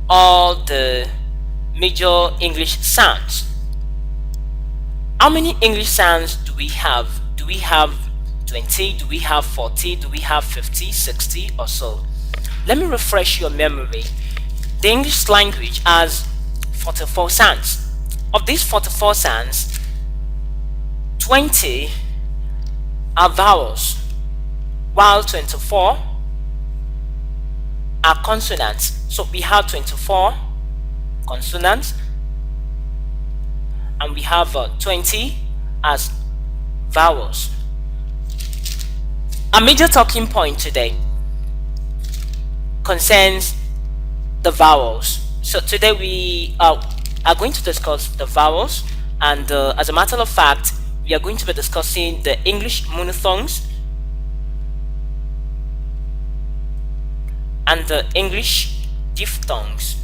all the major English sounds. How many English sounds do we have? Do we have 20? Do we have 40? Do we have 50, 60 or so? Let me refresh your memory. The English language has 44 sounds. Of these 44 sounds, 20 are vowels, while 24 are consonants. So we have 24 consonants, and we have 20 as vowels. A major talking point today concerns the vowels. So today we are going to discuss the vowels, and as a matter of fact, we are going to be discussing the English monophthongs and the English diphthongs.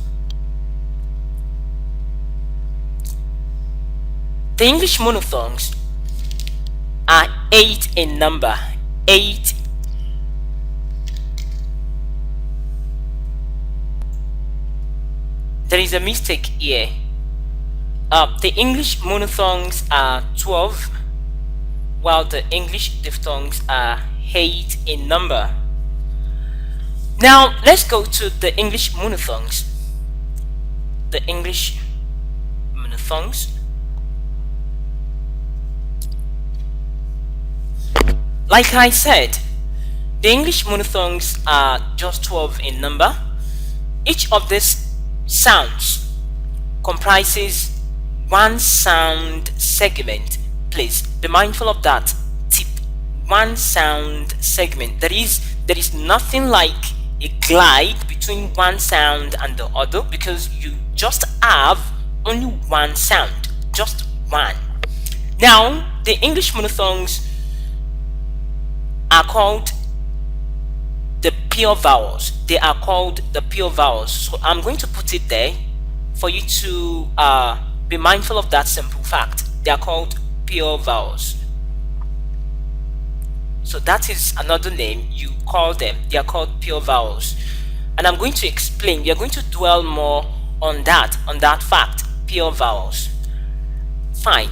The English monophthongs are 8 in number. 8. There is a mistake here. The English monophthongs are 12, while the English diphthongs are 8 in number. Now let's go to the English monophthongs. The English monophthongs. Like I said, the English monophthongs are just 12 in number. Each of these sounds comprises one sound segment. Please be mindful of that tip. One sound segment. There is nothing like a glide between one sound and the other, because you just have only one sound, just one. Now the English monophthongs are called the pure vowels. They are called the pure vowels. So I'm going to put it there for you to be mindful of that simple fact. They are called pure vowels. So that is another name you call them. They are called pure vowels. And I'm going to explain. We are going to dwell more on that fact. Pure vowels. Fine.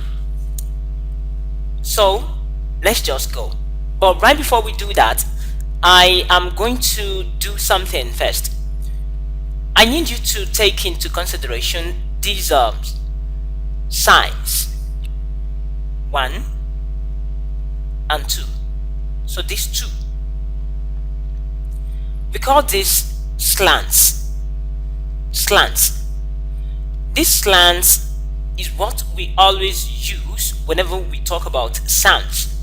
So let's just go. But right before we do that, I am going to do something first. I need you to take into consideration these signs, 1 and 2. So these 2, we call this slants. This slants is what we always use whenever we talk about sounds.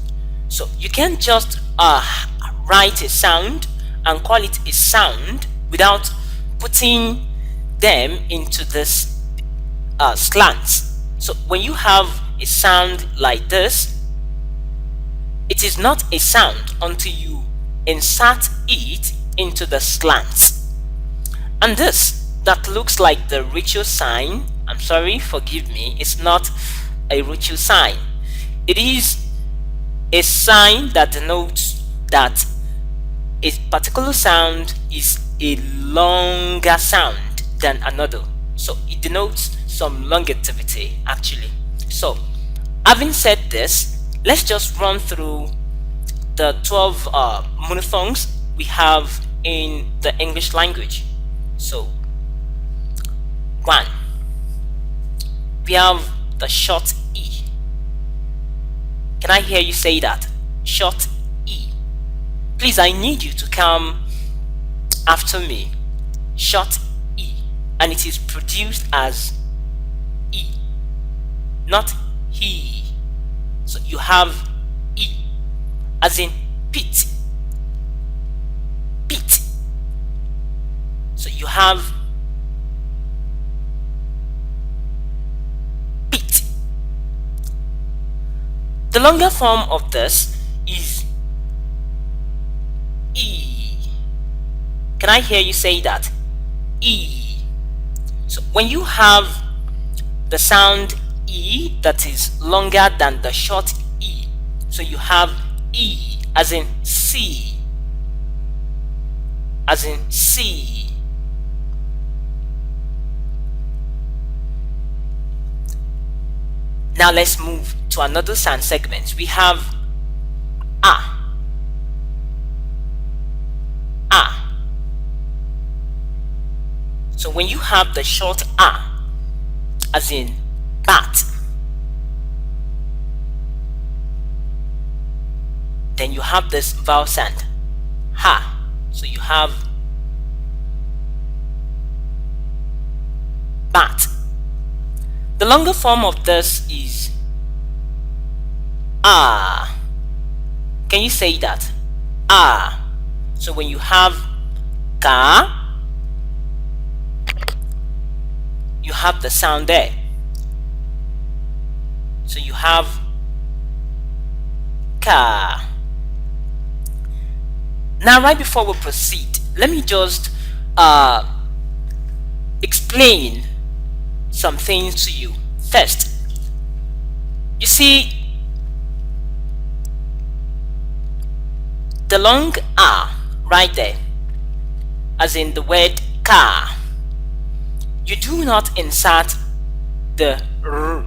So you can't just write a sound and call it a sound without putting them into this slants. So when you have a sound like this, it is not a sound until you insert it into the slants. And this that looks like the ritual sign, I'm sorry, forgive me, it's not a ritual sign. It is a sign that denotes that a particular sound is a longer sound than another. So it denotes some longevity actually. So having said this, let's just run through the 12 monophthongs we have in the English language. So 1, we have the short E. Can I hear you say that? Short E. Please, I need you to come after me. Short E. And it is produced as E, not he. So you have E, as in pit. Pit. So you have pit. The longer form of this is E. Can I hear you say that? E. So when you have the sound E that is longer than the short E, so you have E as in C, as in C. Now let's move to another sound segment. We have ah, ah. So when you have the short ah, as in bat, then you have this vowel sound ha. So you have bat. The longer form of this is ah. Can you say that? Ah. So when you have ka, you have the sound there. So you have ka. Now, right before we proceed, let me just explain some things to you. First, you see the long ah right there, as in the word car. You do not insert the r.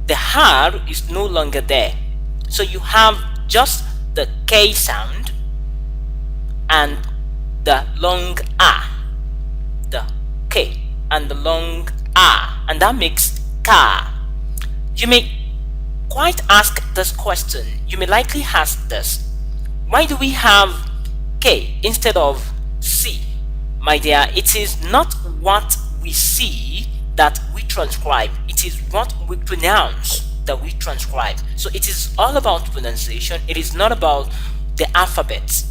The r is no longer there, so you have just the k sound and the long ah, the k and the long ah, and that makes car. You may quite ask this question. You may likely ask this: why do we have k instead of c? My dear, it is not what we see that we transcribe, it is what we pronounce that we transcribe. So it is all about pronunciation, it is not about the alphabet.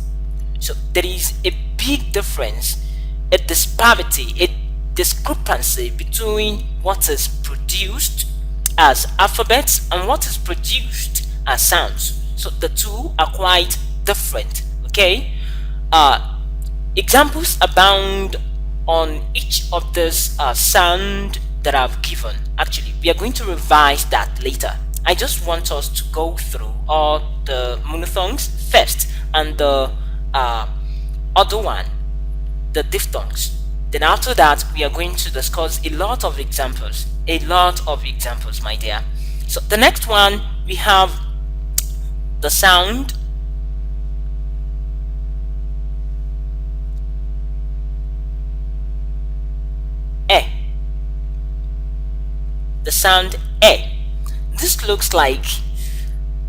So there is a big difference, a disparity, a discrepancy between what is produced as alphabets and what is produced as sounds. So the two are quite different. Okay, examples abound on each of these sound that I've given. Actually, we are going to revise that later. I just want us to go through all the monophthongs first and the other one, the diphthongs. Then after that, we are going to discuss a lot of examples, my dear. So the next one, we have the sound e. The sound e. This looks like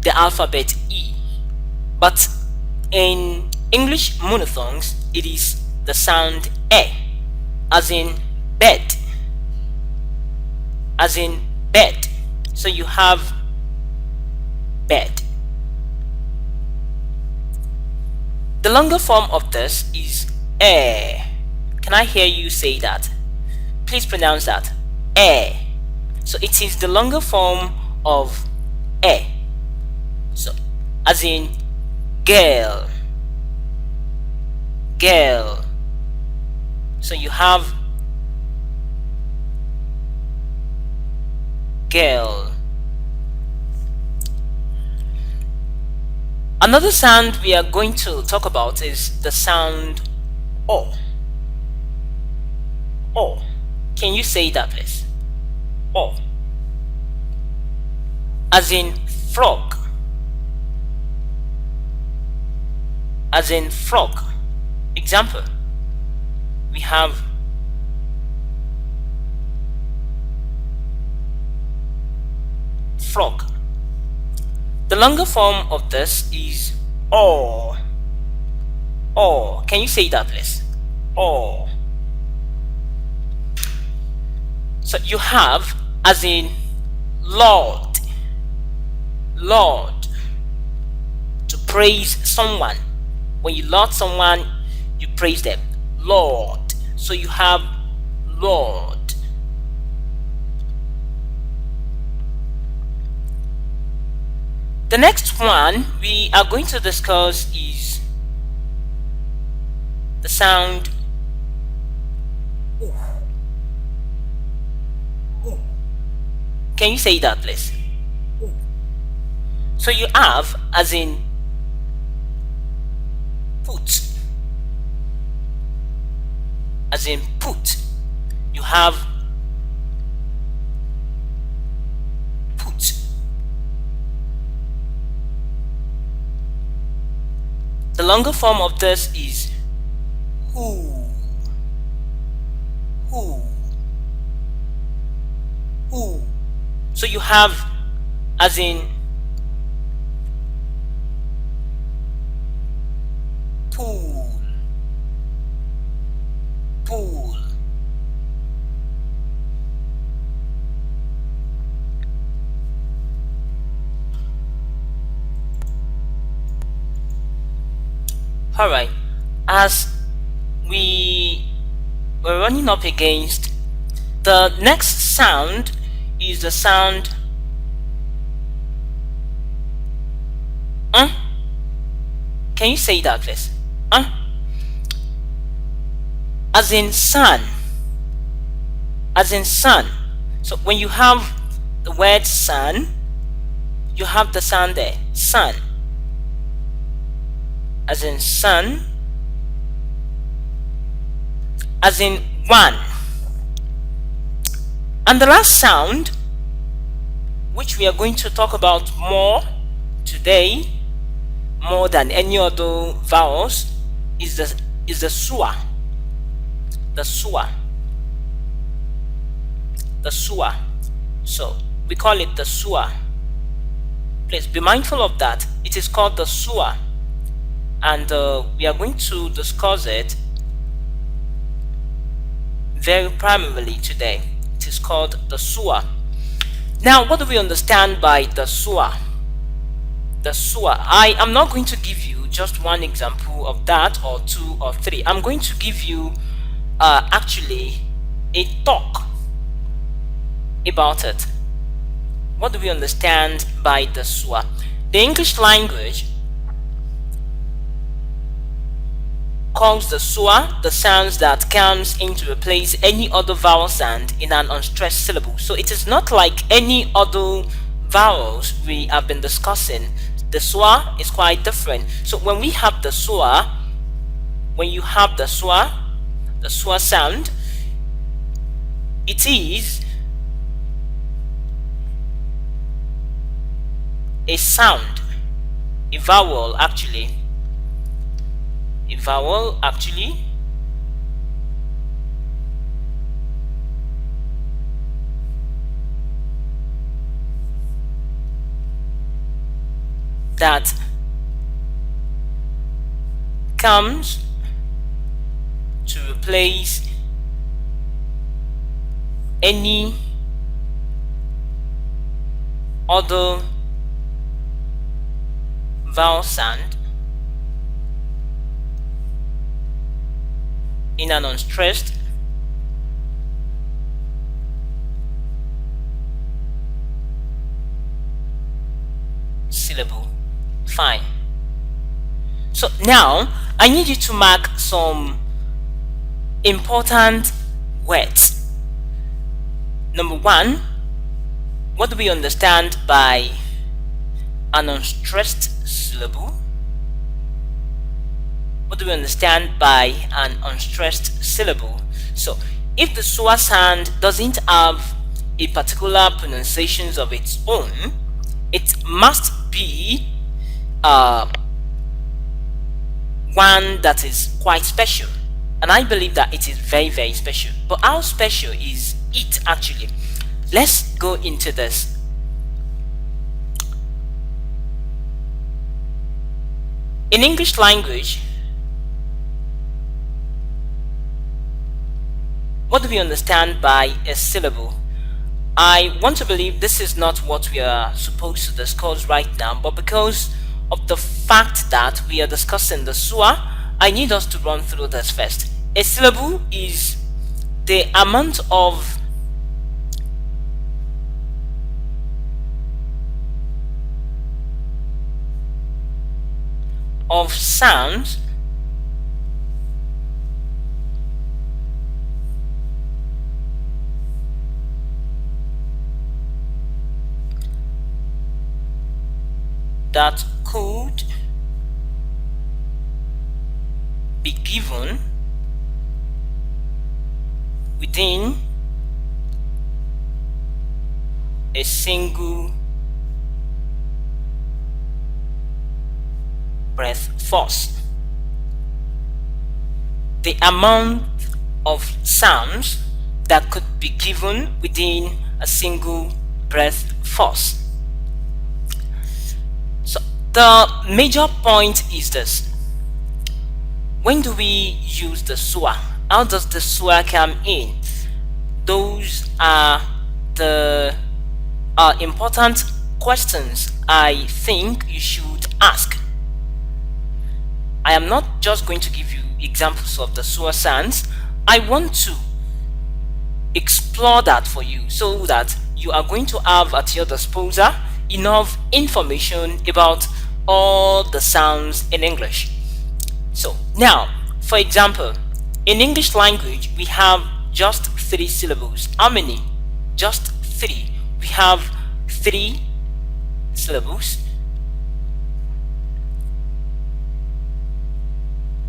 the alphabet E, but in English monophthongs, it is the sound e, as in bed, as in bed. So you have bed. The longer form of this is e. Can I hear you say that? Please pronounce that. E. So it is the longer form of e. So as in girl, girl. So you have girl. Another sound we are going to talk about is the sound o. O. Can you say that, please? O. As in frog, as in frog. Example, we have frog. The longer form of this is o. O. Can you say that, please? O. So you have as in Lord, Lord. To praise someone. When you laud someone, you praise them. Lord. So you have Lord. The next one we are going to discuss is the sound oo. Oo. Can you say that, please? Oo. So you have as in put, as in put. You have longer form of this is who, who, who. So you have as in pool, pool. Alright, as we were running up against, the next sound is the sound Can you say that please? As in sun, as in sun. So when you have the word sun, you have the sound there, sun. As in sun, as in one. And the last sound, which we are going to talk about more today, more than any other vowels, is the schwa. The schwa. The schwa. So we call it the schwa. Please be mindful of that. It is called the schwa, and we are going to discuss it very primarily today. It is called the schwa. Now, what do we understand by the schwa? The schwa. I am not going to give you just one example of that, or two or three. I'm going to give you actually a talk about it. What do we understand by the schwa? The English language calls the schwa the sounds that comes in to replace any other vowel sound in an unstressed syllable. So it is not like any other vowels we have been discussing. The schwa is quite different. So when we have the schwa, when you have the schwa sound, it is a sound, a vowel actually, that comes to replace any other vowel sound in an unstressed syllable. Fine. So now I need you to mark some important words. Number one, what do we understand by an unstressed syllable? What do we understand by an unstressed syllable? So if the schwa sound doesn't have a particular pronunciation of its own, it must be one that is quite special, and I believe that it is very, very special. But how special is it actually? Let's go into this. In English language, what do we understand by a syllable? I want to believe this is not what we are supposed to discuss right now, but because of the fact that we are discussing the schwa, I need us to run through this first. A syllable is the amount of sounds that could be given within a single breath force. the amount of sounds that could be given within a single breath force. So the major point is this: when do we use the schwa? How does the schwa come in? Those are the important questions I think you should ask. I am not just going to give you examples of the schwa sounds. I want to explore that for you so that you are going to have at your disposal enough information about all the sounds in English. So now, for example, in English language we have just 3 syllables. How many? Just 3. We have 3 syllables.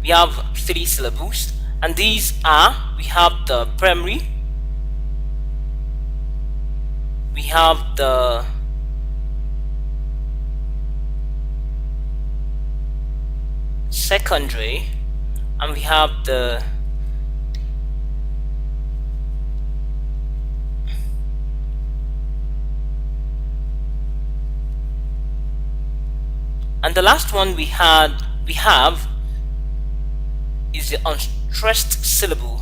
We have 3 syllables, and these are, we have the primary, we have the secondary, and we have the and the last one we have is the unstressed syllable.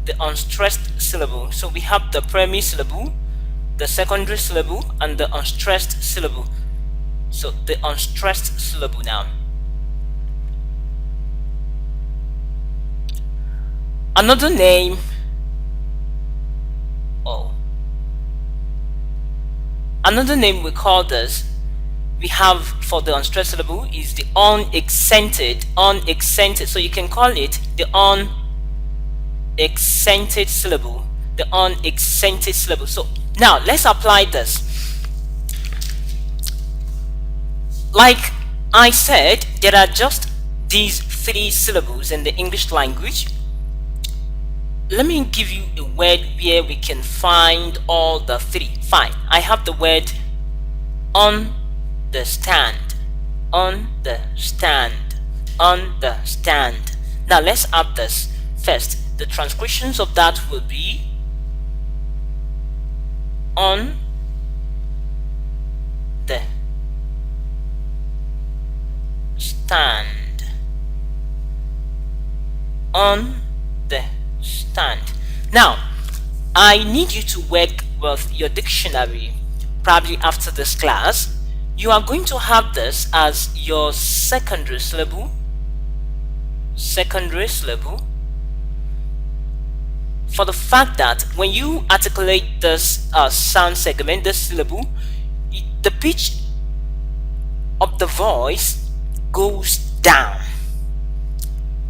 The unstressed syllable. So we have the primary syllable, the secondary syllable, and the unstressed syllable. So the unstressed syllable now. Another name, another name we call this, we have for the unstressed syllable is the unaccented. So you can call it the unaccented syllable. The unaccented syllable. So now let's apply this. Like I said, there are just these 3 syllables in the English language. Let me give you a word where we can find all the 3. Fine. I have the word understand. Understand. Now let's add this. First, the transcriptions of that will be on the stand. On the stand. Now I need you to work with your dictionary. Probably after this class you are going to have this as your secondary syllable. For the fact that when you articulate this sound segment, this syllable, the pitch of the voice goes down,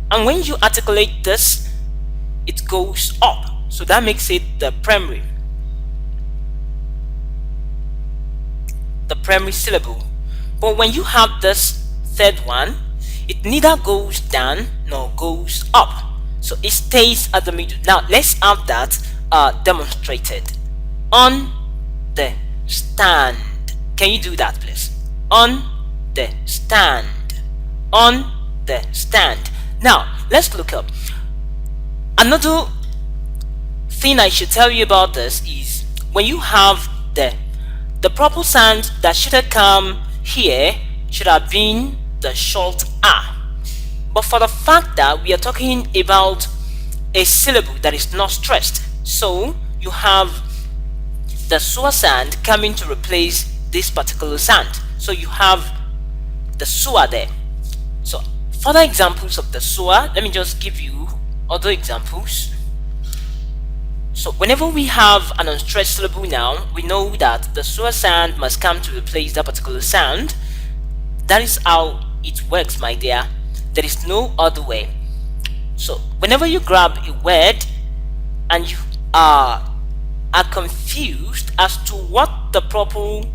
and when you articulate this, it goes up. So that makes it the primary syllable. But when you have this third one, it neither goes down nor goes up, so it stays at the middle. Now let's have that demonstrated. On the stand. Can you do that, please? On the stand. On the stand. Now let's look up. Another thing I should tell you about this is when you have the proper sound that should have come here should have been the short R. But for the fact that we are talking about a syllable that is not stressed, so you have the schwa sound coming to replace this particular sound. So you have the schwa there. So further examples of the schwa, let me just give you other examples. So whenever we have an unstressed syllable now, we know that the schwa sound must come to replace that particular sound. That is how it works, my dear. There is no other way. So whenever you grab a word and you are confused as to what the proper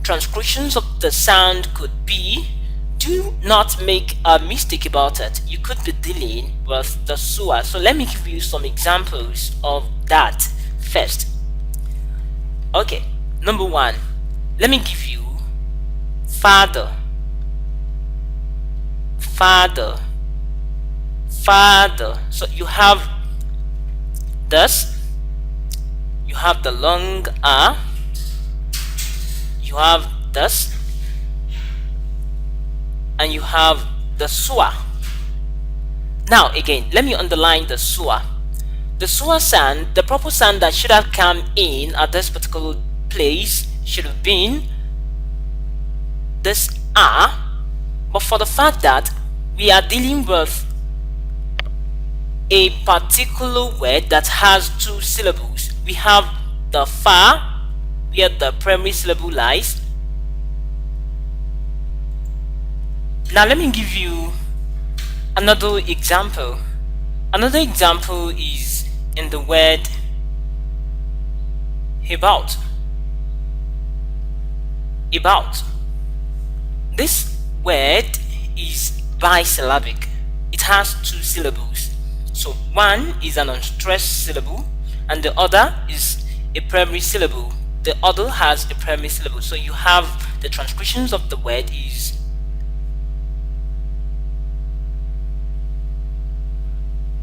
transcriptions of the sound could be, do not make a mistake about it. You could be dealing with the schwa. So let me give you some examples of that first. Okay, number 1, let me give you father, father. So you have this, you have the long R, you have this, and you have the schwa. Now again, let me underline the schwa. The schwa sound, the proper sound that should have come in at this particular place should have been this R, but for the fact that we are dealing with a particular word that has two syllables, we have the fa where the primary syllable lies. Now let me give you another example. Another example is in the word about. About. This word is bisyllabic. It has two syllables. So one is an unstressed syllable and the other is a primary syllable. The other has a primary syllable. So you have the transcriptions of the word is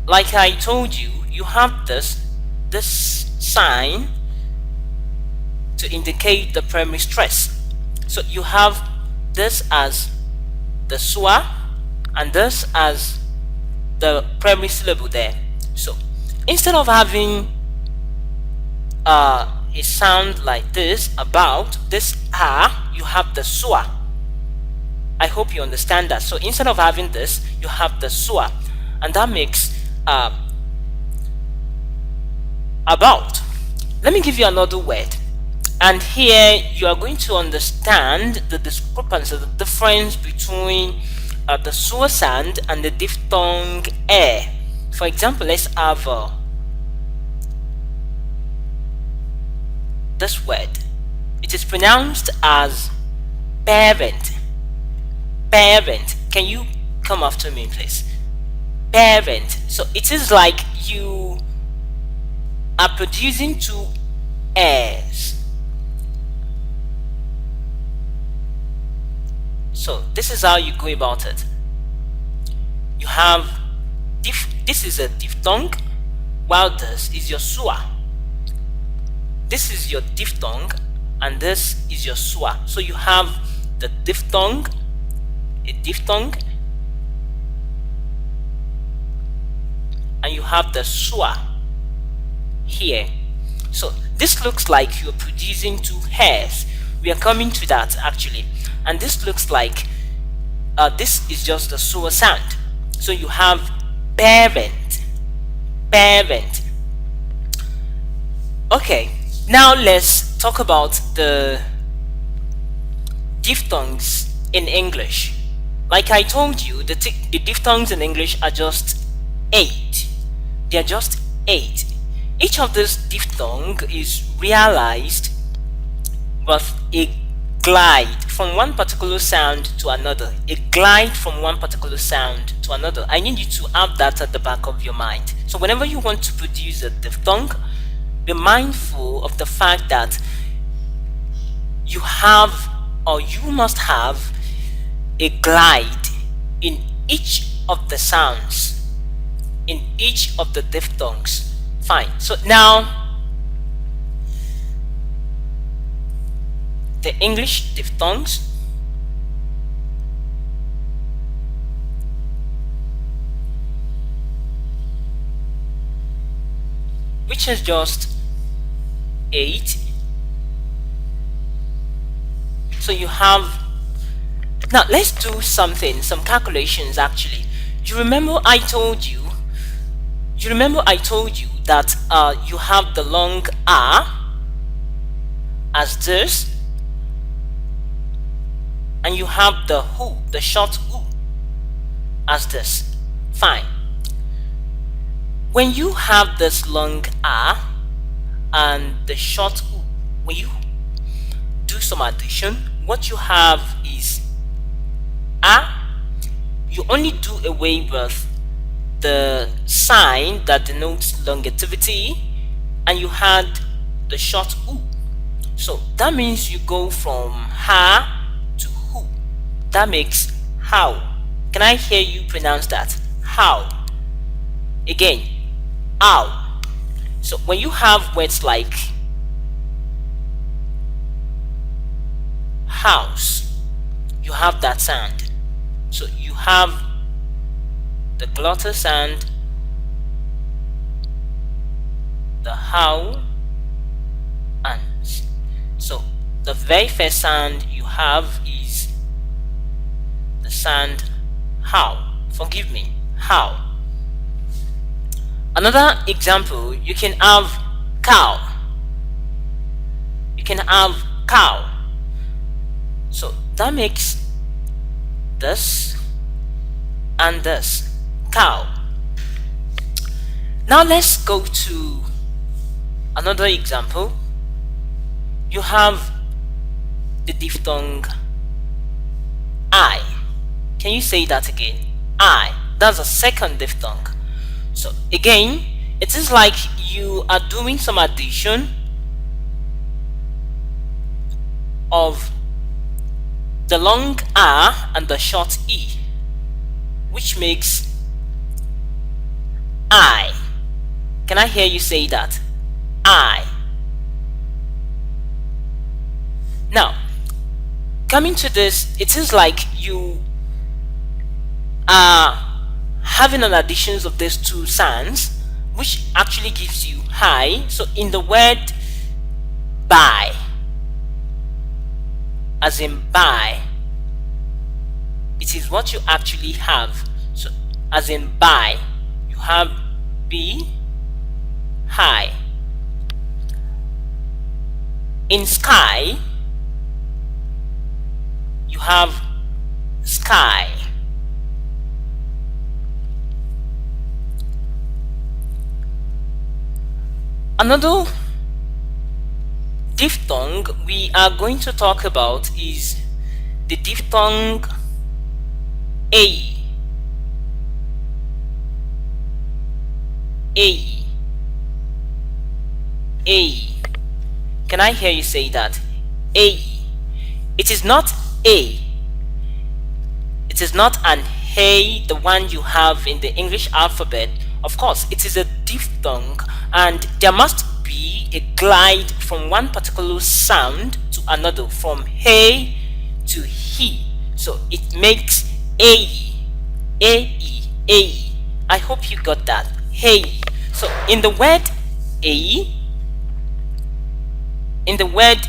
like I told you, you have this sign to indicate the primary stress. So you have this as the schwa and this as the primary syllable there. So instead of having a sound like this about this R, you have the schwa. I hope you understand that. So instead of having this, you have the schwa, and that makes about. Let me give you another word, and here you are going to understand the discrepancy, the difference between the schwa sound and the diphthong air. For example, let's have this word. It is pronounced as parent. Parent. Can you come after me, please? Parent. So it is like you are producing two airs. So this is how you go about it. You have this is a diphthong, while this is your schwa. This is your diphthong and this is your schwa. So you have the diphthong, a diphthong, and you have the schwa here. So this looks like you're producing two hairs. We are coming to that actually. And this looks like this is just the schwa sound. So you have parent, parent. Okay, now let's talk about the diphthongs in English. Like I told you, the diphthongs in English are just 8. They are just 8. Each of these diphthong is realized with a glide from one particular sound to another. A glide from one particular sound to another. I need you to have that at the back of your mind. So whenever you want to produce a diphthong, be mindful of the fact that you have, or you must have, a glide in each of the sounds, in each of the diphthongs. Fine. So now the English diphthongs. Which is just 8. So you have, now let's do some calculations actually. You remember I told you that you have the long R as this, and you have the who, the short who, as this. Fine. When you have this long R and the short who, when you do some addition, what you have is you only do away with the sign that denotes longativity, and you had the short u. So that means you go from ha to who. That makes how. Can I hear you pronounce that? How. Again, ow. So when you have words like house, you have that sound. So you have the glottal sound, the how, and so the very first sound you have is the sound how. Forgive me, how. Another example, you can have cow. You can have cow. So that makes this and this, cow. Now let's go to another example. You have the diphthong I. Can you say that again? I. That's a second diphthong. So again, it is like you are doing some addition of the long R and the short E, which makes I. Can I hear you say that? I. Now, coming to this, it is like you are having an addition of these two sounds, which actually gives you high. So in the word buy, as in buy, it is what you actually have. So as in buy, you have B, high. In sky, you have sky. Another diphthong we are going to talk about is the diphthong A. A. A. Can I hear you say that? A. It is not A. It is not an A, the one you have in the English alphabet. Of course, it is a diphthong, and there must be a glide from one particular sound to another, from A to he. So it makes A. A. A. I hope you got that. A. So in the word A, in the word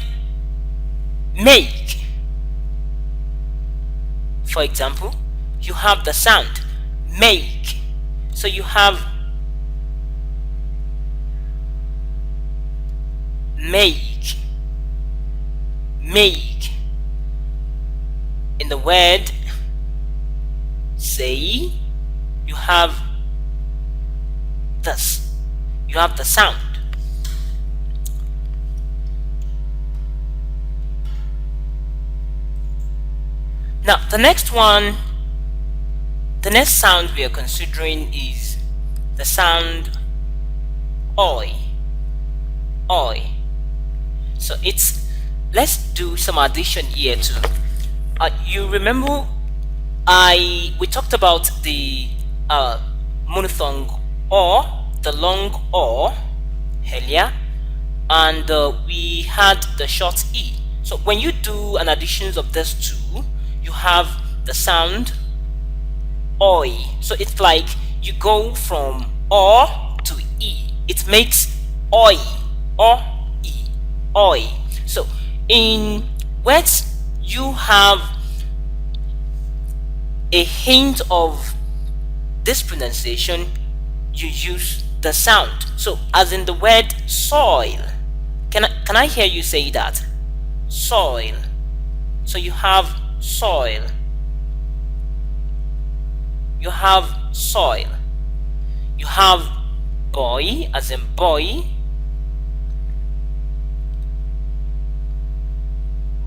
make, for example, you have the sound make. So you have make, make. In the word say, you have this, you have the sound. Now the next one, the next sound we are considering is the sound oi. Oi. So it's, let's do some addition here too. You remember we talked about the monophthong or, the long or earlier, and we had the short e. So when you do an addition of these two, you have the sound oi. So it's like you go from o to e. It makes oi, or e, oi. So in words you have a hint of this pronunciation, you use the sound. So as in the word soil, can I hear you say that? Soil. So you have soil, you have soil. You have boy, as in boy,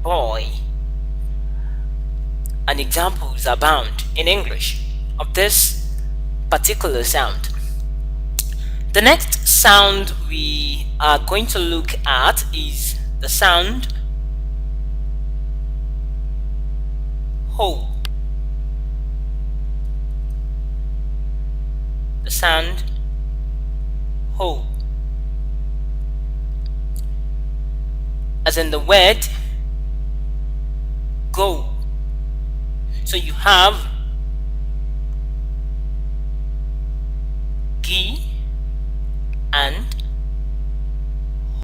boy. And examples abound in English of this particular sound. The next sound we are going to look at is the sound ho. The sound ho, as in the word go. So you have gi and